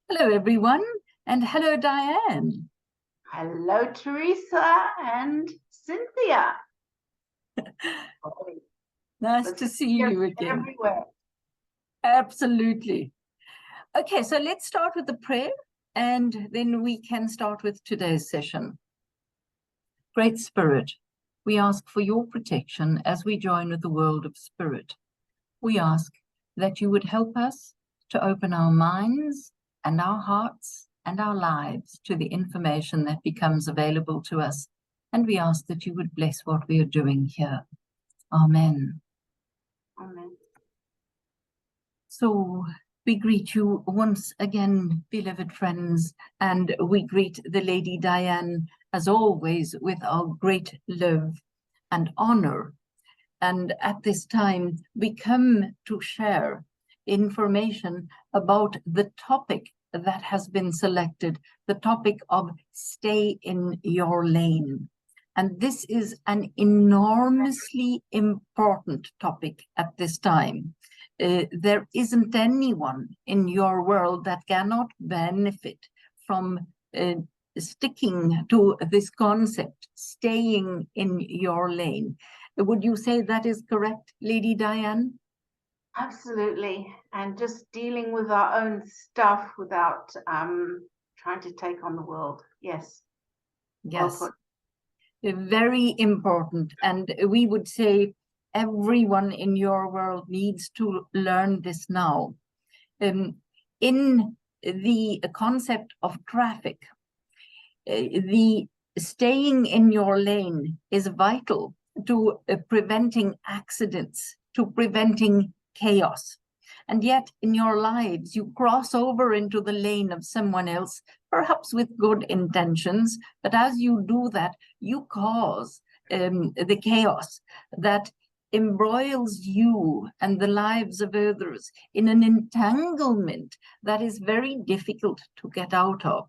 Hello, everyone, and hello, Diane. Hello, Theresa and Cynthia. Nice to see you again. Everywhere. Absolutely. Okay, so let's start with the prayer, and then we can start with today's session. Great Spirit, we ask for your protection as we join with the world of spirit. We ask that you would help us to open our minds and our hearts and our lives to the information that becomes available to us. And we ask that you would bless what we are doing here. Amen. Amen. So we greet you once again, beloved friends, and we greet the Lady Diane, as always, with our great love and honor. And at this time, we come to share information about the topic that has been selected, the topic of stay in your lane. And this is an enormously important topic at this time. There isn't anyone in your world that cannot benefit from sticking to this concept, staying in your lane. Would you say that is correct, Lady Diane? Absolutely. And just dealing with our own stuff without trying to take on the world. Yes. Yes. Well, very important. And we would say everyone in your world needs to learn this now. In the concept of traffic, the staying in your lane is vital to preventing accidents, to preventing chaos. And yet in your lives, you cross over into the lane of someone else, perhaps with good intentions, but as you do that, you cause the chaos that embroils you and the lives of others in an entanglement that is very difficult to get out of.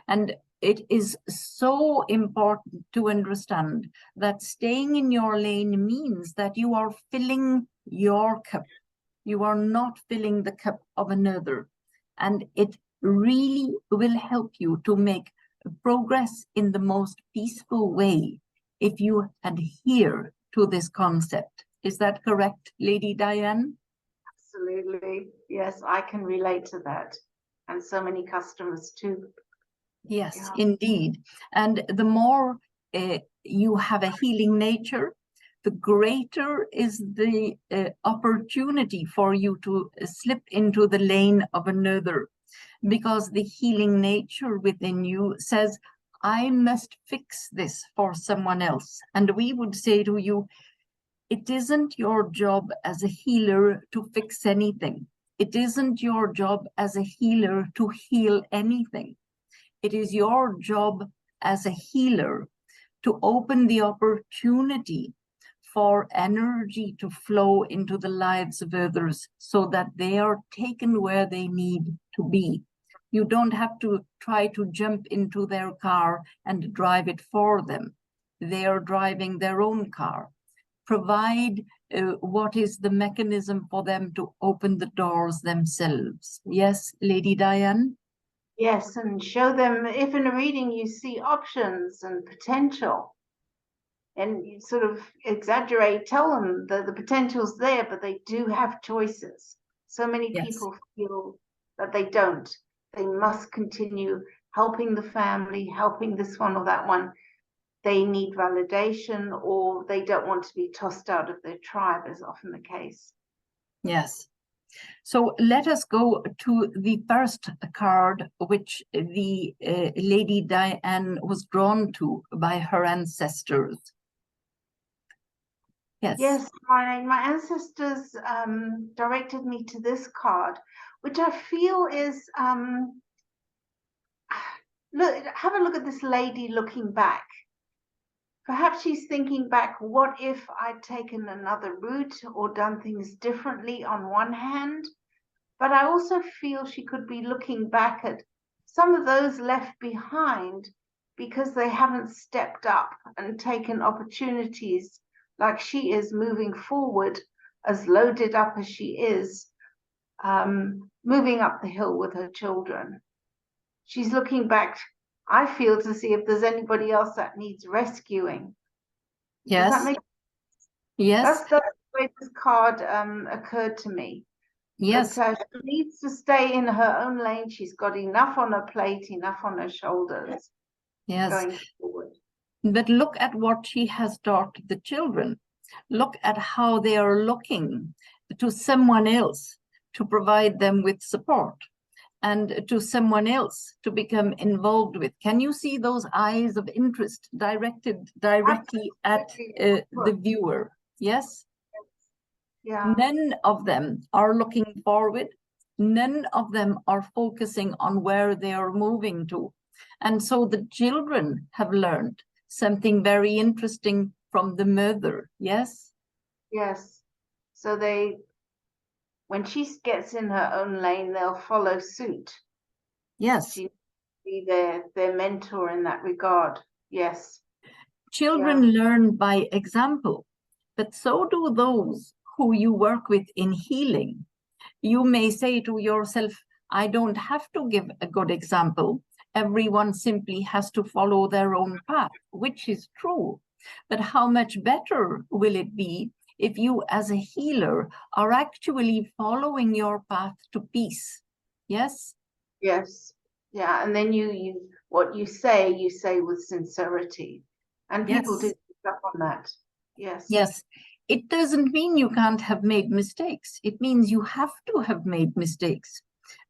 And it is so important to understand that staying in your lane means that you are filling your cup. You are not filling the cup of another. And it really will help you to make progress in the most peaceful way if you adhere to this concept. Is that correct, Lady Diane? Absolutely. Yes, I can relate to that. And so many customers too. Yes, yeah. Indeed. And the more you have a healing nature, the greater is the opportunity for you to slip into the lane of another, because the healing nature within you says, I must fix this for someone else. And we would say to you, it isn't your job as a healer to fix anything. It isn't your job as a healer to heal anything. It is your job as a healer to open the opportunity for energy to flow into the lives of others so that they are taken where they need to be. You don't have to try to jump into their car and drive it for them. They are driving their own car. Provide what is the mechanism for them to open the doors themselves. Yes, Lady Diane? Yes, and show them, if in a reading you see options and potential, and you sort of exaggerate, tell them that the potential's there, but they do have choices. So many people feel that they don't. They must continue helping the family, helping this one or that one. They need validation, or they don't want to be tossed out of their tribe, is often the case. Yes. So let us go to the first card, which the Lady Diane was drawn to by her ancestors. Yes. Yes, my ancestors directed me to this card, which I feel is, look, have a look at this lady looking back. Perhaps she's thinking back, what if I'd taken another route or done things differently on one hand? But I also feel she could be looking back at some of those left behind because they haven't stepped up and taken opportunities like she is moving forward, as loaded up as she is, moving up the hill with her children. she's looking back, I feel, to see if there's anybody else that needs rescuing. Does that Yes. make Yes. That's the way this card occurred to me. Yes. But she needs to stay in her own lane. She's got enough on her plate, enough on her shoulders. Yes. Going forward. But look at what she has taught the children. Look at how they are looking to someone else to provide them with support and to someone else to become involved with. Can you see those eyes of interest directed directly at the viewer? Yes? Yeah. None of them are looking forward. None of them are focusing on where they are moving to. And so the children have learned something very interesting from the mother. Yes? Yes. So when she gets in her own lane, they'll follow suit. Yes. She be their mentor in that regard. Yes. Children learn by example, but so do those who you work with in healing. You may say to yourself, I don't have to give a good example. Everyone simply has to follow their own path, which is true. But how much better will it be if you as a healer are actually following your path to peace? Yes? Yes. Yeah. And then you what you say with sincerity. And people do pick up on that. Yes. Yes. It doesn't mean you can't have made mistakes. It means you have to have made mistakes.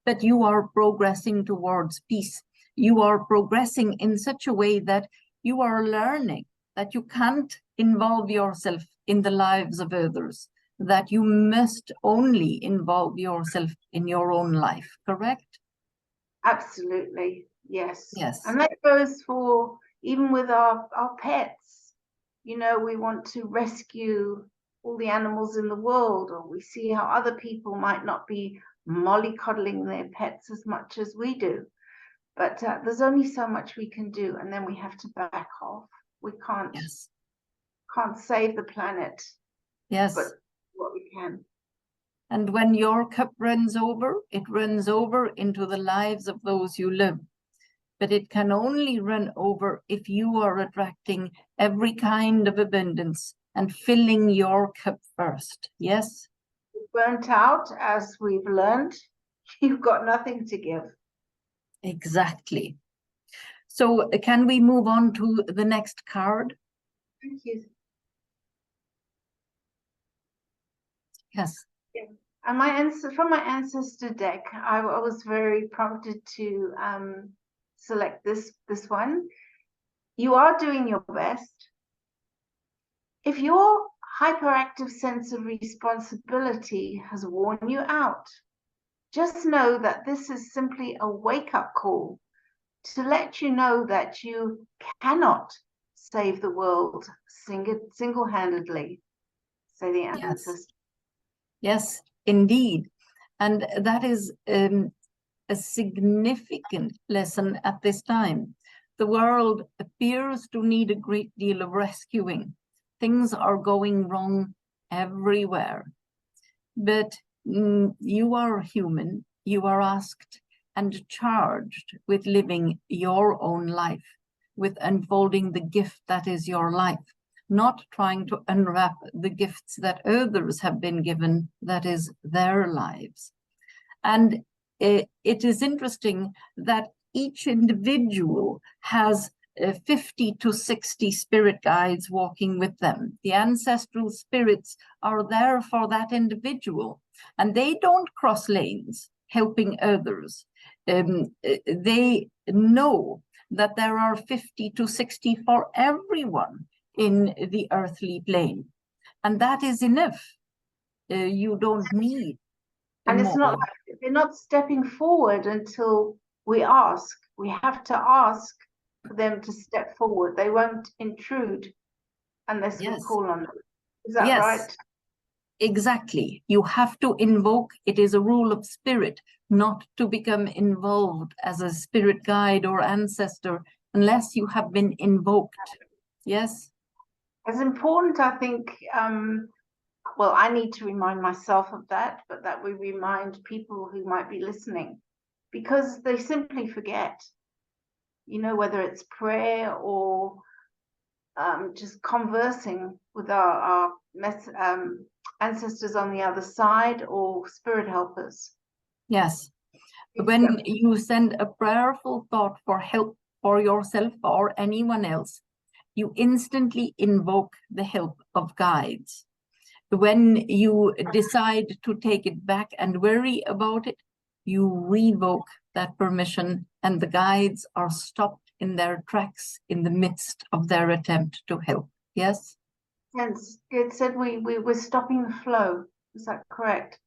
But you are progressing towards peace. You are progressing in such a way that you are learning that you can't involve yourself in the lives of others, that you must only involve yourself in your own life, correct? Absolutely. Yes. Yes. And that goes for even with our pets. You know, we want to rescue all the animals in the world, or we see how other people might not be mollycoddling their pets as much as we do. But there's only so much we can do, and then we have to back off. We can't save the planet. Yes. But what we can. And when your cup runs over, it runs over into the lives of those you love. But it can only run over if you are attracting every kind of abundance and filling your cup first. Yes? Burnt out, as we've learned, you've got nothing to give. Exactly. So can we move on to the next card? Thank you. Yes. Yeah. And from my ancestor deck, I was very prompted to select this one. You are doing your best. If your hyperactive sense of responsibility has worn you out, just know that this is simply a wake-up call to let you know that you cannot save the world single-handedly, say the ancestors. Yes, indeed. And that is a significant lesson at this time. The world appears to need a great deal of rescuing. Things are going wrong everywhere. But you are human. You are asked and charged with living your own life, with unfolding the gift that is your life, not trying to unwrap the gifts that others have been given, that is their lives. And it is interesting that each individual has 50 to 60 spirit guides walking with them. The ancestral spirits are there for that individual, and they don't cross lanes helping others. They know that there are 50 to 60 for everyone in the earthly plane, and that is enough. You don't need and more. It's not like they're not stepping forward until we ask. We have to ask for them to step forward. They won't intrude unless we call on them. Is that right? Exactly. You have to invoke. It is a rule of spirit not to become involved as a spirit guide or ancestor unless you have been invoked. Yes? As important, I think, well, I need to remind myself of that, but that we remind people who might be listening, because they simply forget. you know, whether it's prayer or just conversing with our ancestors on the other side or spirit helpers. Yes. When you send a prayerful thought for help for yourself or anyone else, you instantly invoke the help of guides. When you decide to take it back and worry about it, you revoke that permission, and the guides are stopped in their tracks in the midst of their attempt to help. Yes? Yes, it said we're stopping the flow. Is that correct?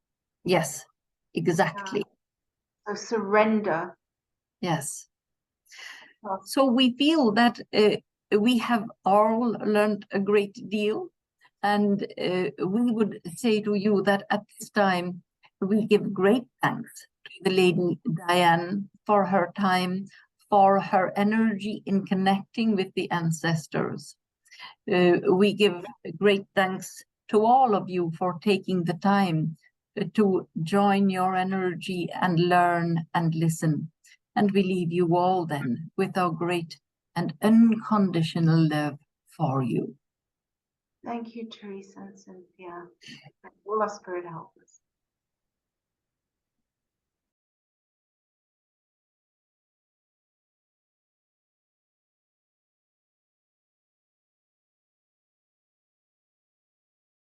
Yes, exactly. So surrender. Yes. So we feel that we have all learned a great deal, and we would say to you that at this time we give great thanks to the lady Diane for her time, for her energy in connecting with the ancestors. We give great thanks to all of you for taking the time to join your energy and learn and listen. And we leave you all then with our great and unconditional love for you. Thank you, Theresa and Cynthia. All our spirit helpers.